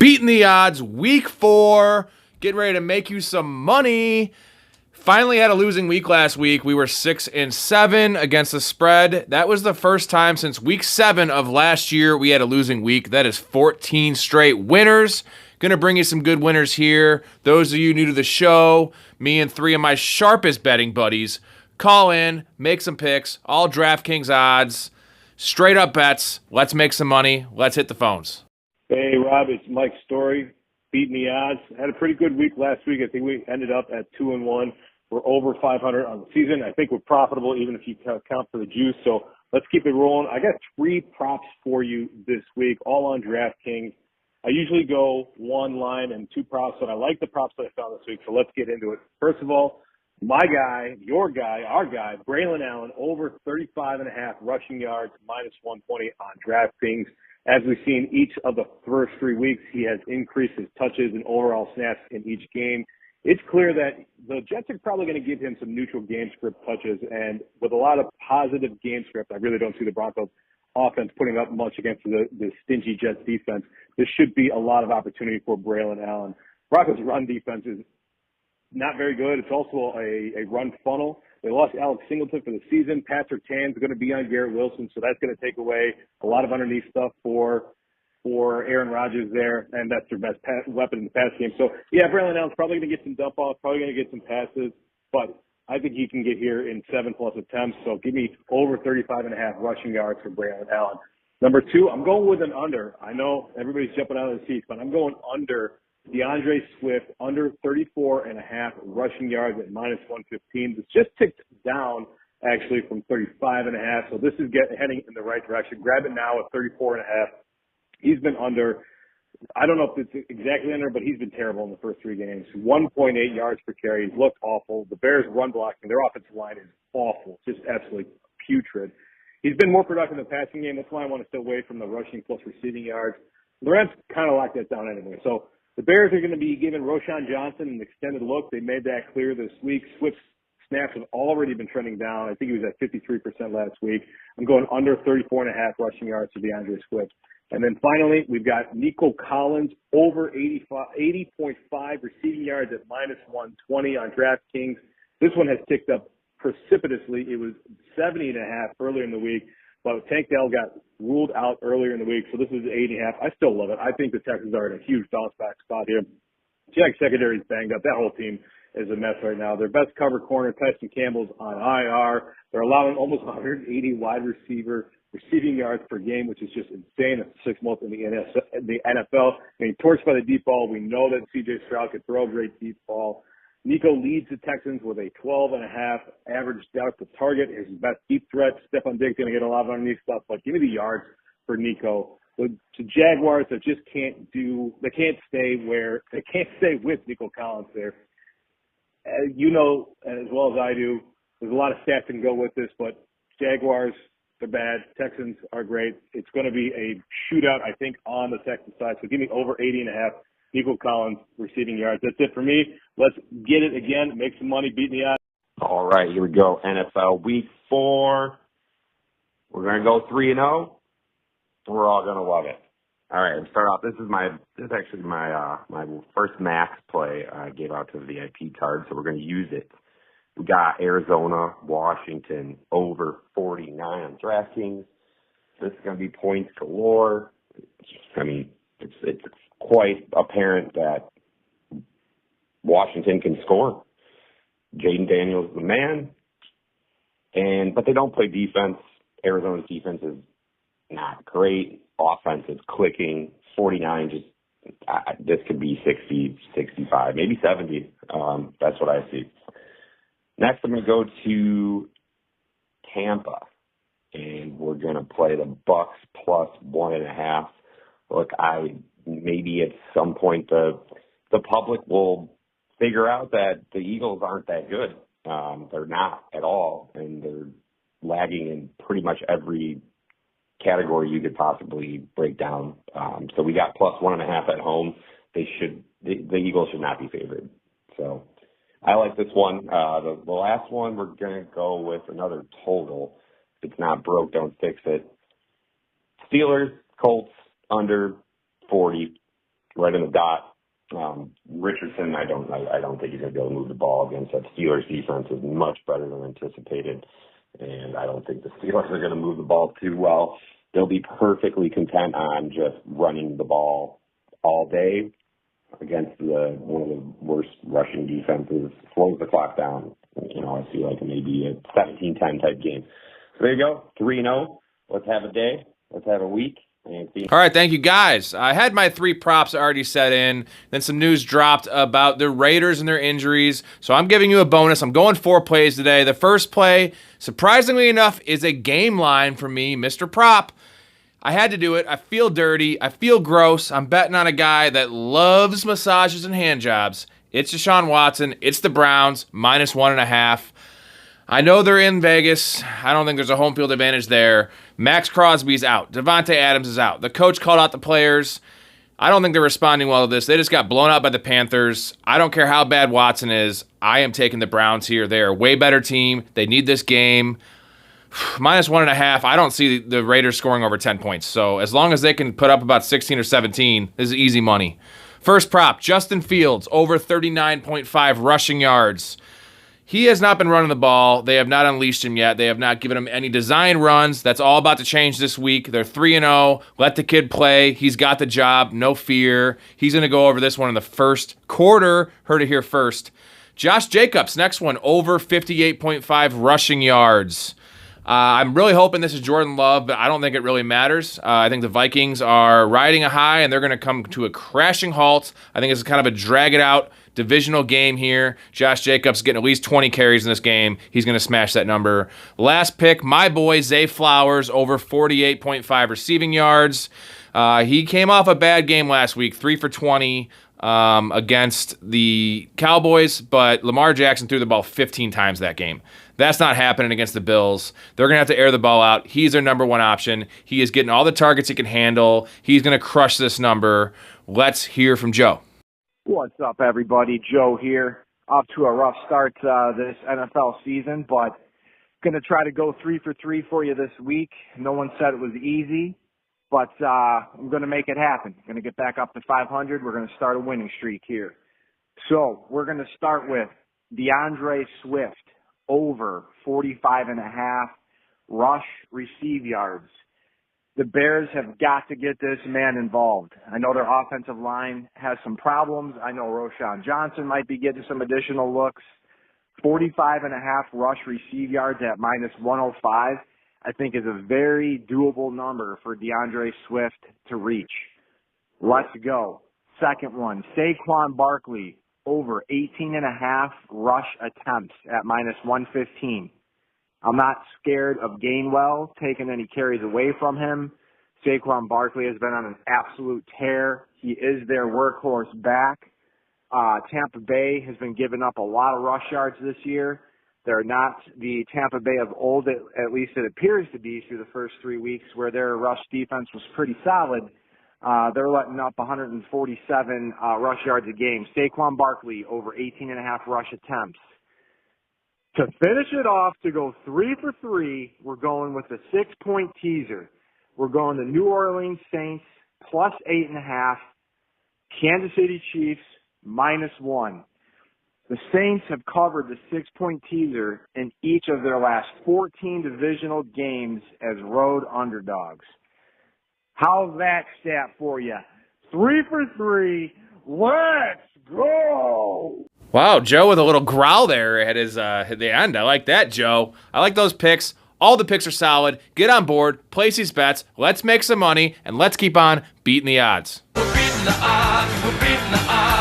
Beating the odds, week 4, getting ready to make you some money. Finally had a losing week last week. We were 6-7 against the spread. That was the first time since week 7 of last year we had a losing week. That is 14 straight winners. Gonna bring you some good winners here. Those of you new to the show, me and 3 of my sharpest betting buddies call in, make some picks, all DraftKings odds, straight up bets. Let's make some money. Let's hit the phones. Hey, Rob, it's Mike Story, beating the odds. Had a pretty good week last week. I think we ended up at 2-1. We're over 500 on the season. I think we're profitable even if you count for the juice. So let's keep it rolling. I got 3 props for you this week, all on DraftKings. I usually go 1 line and 2 props, but I like the props that I found this week. So let's get into it. First of all, my guy, your guy, our guy, Braylon Allen, over 35.5 rushing yards, minus 120 on DraftKings. As we've seen each of the first 3 weeks, he has increased his touches and overall snaps in each game. It's clear that the Jets are probably going to give him some neutral game script touches, and with a lot of positive game script, I really don't see the Broncos offense putting up much against the stingy Jets defense. This should be a lot of opportunity for Braylon Allen. Broncos run defense is not very good. It's also a run funnel. They lost Alex Singleton for the season. Pat Surtain's going to be on Garrett Wilson, so that's going to take away a lot of underneath stuff for Aaron Rodgers there, and that's their best weapon in the pass game. So, yeah, Braylon Allen's probably going to get some dump-offs, probably going to get some passes, but I think he can get here in 7+ attempts. So give me over 35.5 rushing yards for Braylon Allen. Number 2, I'm going with an under. I know everybody's jumping out of the seats, but I'm going under DeAndre Swift, under 34.5 rushing yards at minus 115. It's just ticked down, actually, from 35.5. So this is heading in the right direction. Grab it now at 34.5. He's been under. I don't know if it's exactly under, but he's been terrible in the first 3 games. 1.8 yards per carry. He's looked awful. The Bears' run blocking, their offensive line is awful, just absolutely putrid. He's been more productive in the passing game. That's why I want to stay away from the rushing plus receiving yards. The Rams kind of locked that down anyway. So the Bears are going to be giving Roschon Johnson an extended look. They made that clear this week. Swift's snaps have already been trending down. I think he was at 53% last week. I'm going under 34.5 rushing yards to DeAndre Swift. And then finally, we've got Nico Collins over 80.5 receiving yards at minus 120 on DraftKings. This one has ticked up precipitously. It was 70.5 earlier in the week, but Tank Dell got ruled out earlier in the week, so this is 80.5. I still love it. I think the Texans are in a huge bounce back spot here. Jack secondary's banged up. That whole team is a mess right now. Their best cover corner, Tyson Campbell's on IR. They're allowing almost 180 wide receiver receiving yards per game, which is just insane. It's 6th most in the NFL. I mean, torched by the deep ball. We know that C.J. Stroud could throw a great deep ball. Nico leads the Texans with a 12.5 average yards per target. His best deep threat. Stephon Diggs going to get a lot of underneath stuff, but give me the yards for Nico. The Jaguars that just can't stay with Nico Collins there. You know as well as I do, there's a lot of stats that can go with this, but Jaguars, they're bad. Texans are great. It's going to be a shootout, I think, on the Texans side. So give me over 80.5 Nico Collins receiving yards. That's it for me. Let's get it again. Make some money beating the odds. All right, here we go. NFL Week 4. We're going to go 3-0. We're all going to love it. All right, let's start off. This is actually my first max play I gave out to the VIP card, so we're going to use it. We got Arizona, Washington, over 49 on DraftKings. This is going to be points galore. I mean, it's quite apparent that Washington can score. Jaden Daniels is the man, but they don't play defense. Arizona's defense is not great. Offense is clicking. 49 this could be 60, 65, maybe 70. That's what I see. Next, I'm going to go to Tampa, and we're going to play the Bucks plus 1.5. Look, maybe at some point the public will figure out that the Eagles aren't that good. They're not at all, and they're lagging in pretty much every category you could possibly break down. So we got plus 1.5 at home. The Eagles should not be favored. So I like this one. The last one, we're going to go with another total. If it's not broke, don't fix it. Steelers, Colts, under 40 right in the dot. Richardson, I don't think he's going to be able to move the ball against that Steelers defense is much better than anticipated, and I don't think the Steelers are going to move the ball too well. They'll be perfectly content on just running the ball all day against one of the worst rushing defenses. Slows the clock down. I feel like it may be a 17-10 type game. So there you go, 3-0. Let's have a day. Let's have a week. All right, thank you, guys. I had my 3 props already set in. Then some news dropped about the Raiders and their injuries. So I'm giving you a bonus. I'm going 4 plays today. The first play, surprisingly enough, is a game line for me, Mr. Prop. I had to do it. I feel dirty. I feel gross. I'm betting on a guy that loves massages and hand jobs. It's Deshaun Watson. It's the Browns, -1.5. I know they're in Vegas. I don't think there's a home field advantage there. Max Crosby's out. Devontae Adams is out. The coach called out the players. I don't think they're responding well to this. They just got blown out by the Panthers. I don't care how bad Watson is. I am taking the Browns here. They are a way better team. They need this game. -1.5. I don't see the Raiders scoring over 10 points. So as long as they can put up about 16 or 17, this is easy money. First prop, Justin Fields, over 39.5 rushing yards. He has not been running the ball. They have not unleashed him yet. They have not given him any design runs. That's all about to change this week. They're 3-0. Let the kid play. He's got the job. No fear. He's going to go over this one in the first quarter. Heard it here first. Josh Jacobs, next one, over 58.5 rushing yards. I'm really hoping this is Jordan Love, but I don't think it really matters. I think the Vikings are riding a high, and they're going to come to a crashing halt. I think it's kind of a drag-it-out divisional game here. Josh Jacobs getting at least 20 carries in this game. He's going to smash that number. Last pick, my boy Zay Flowers, over 48.5 receiving yards. He came off a bad game last week, 3 for 20 against the Cowboys, but Lamar Jackson threw the ball 15 times that game. That's not happening against the Bills. They're going to have to air the ball out. He's their number one option. He is getting all the targets he can handle. He's going to crush this number. Let's hear from Joe. What's up, everybody? Joe here. Off to a rough start this NFL season, but going to try to go 3 for 3 for you this week. No one said it was easy, but I'm going to make it happen. Going to get back up to 500. We're going to start a winning streak here. So we're going to start with DeAndre Swift, over 45.5 rush receive yards. The Bears have got to get this man involved. I know their offensive line has some problems. I know Roschon Johnson might be getting some additional looks. 45.5 rush receive yards at -105, I think is a very doable number for DeAndre Swift to reach. Let's go. Second one, Saquon Barkley, over 18.5 rush attempts at -115. I'm not scared of Gainwell taking any carries away from him. Saquon Barkley has been on an absolute tear. He is their workhorse back. Tampa Bay has been giving up a lot of rush yards this year. They're not the Tampa Bay of old, at least it appears to be through the first 3 weeks where their rush defense was pretty solid. They're letting up 147 rush yards a game. Saquon Barkley, over 18.5 rush attempts. To finish it off, to go 3 for 3, we're going with a 6-point teaser. We're going to New Orleans Saints, +8.5. Kansas City Chiefs, -1. The Saints have covered the 6-point teaser in each of their last 14 divisional games as road underdogs. How's that stat for you? 3 for 3. Let's go! Wow, Joe with a little growl there at the end. I like that, Joe. I like those picks. All the picks are solid. Get on board, place these bets. Let's make some money, and let's keep on beating the odds. We're beating the odds. We're beating the odds.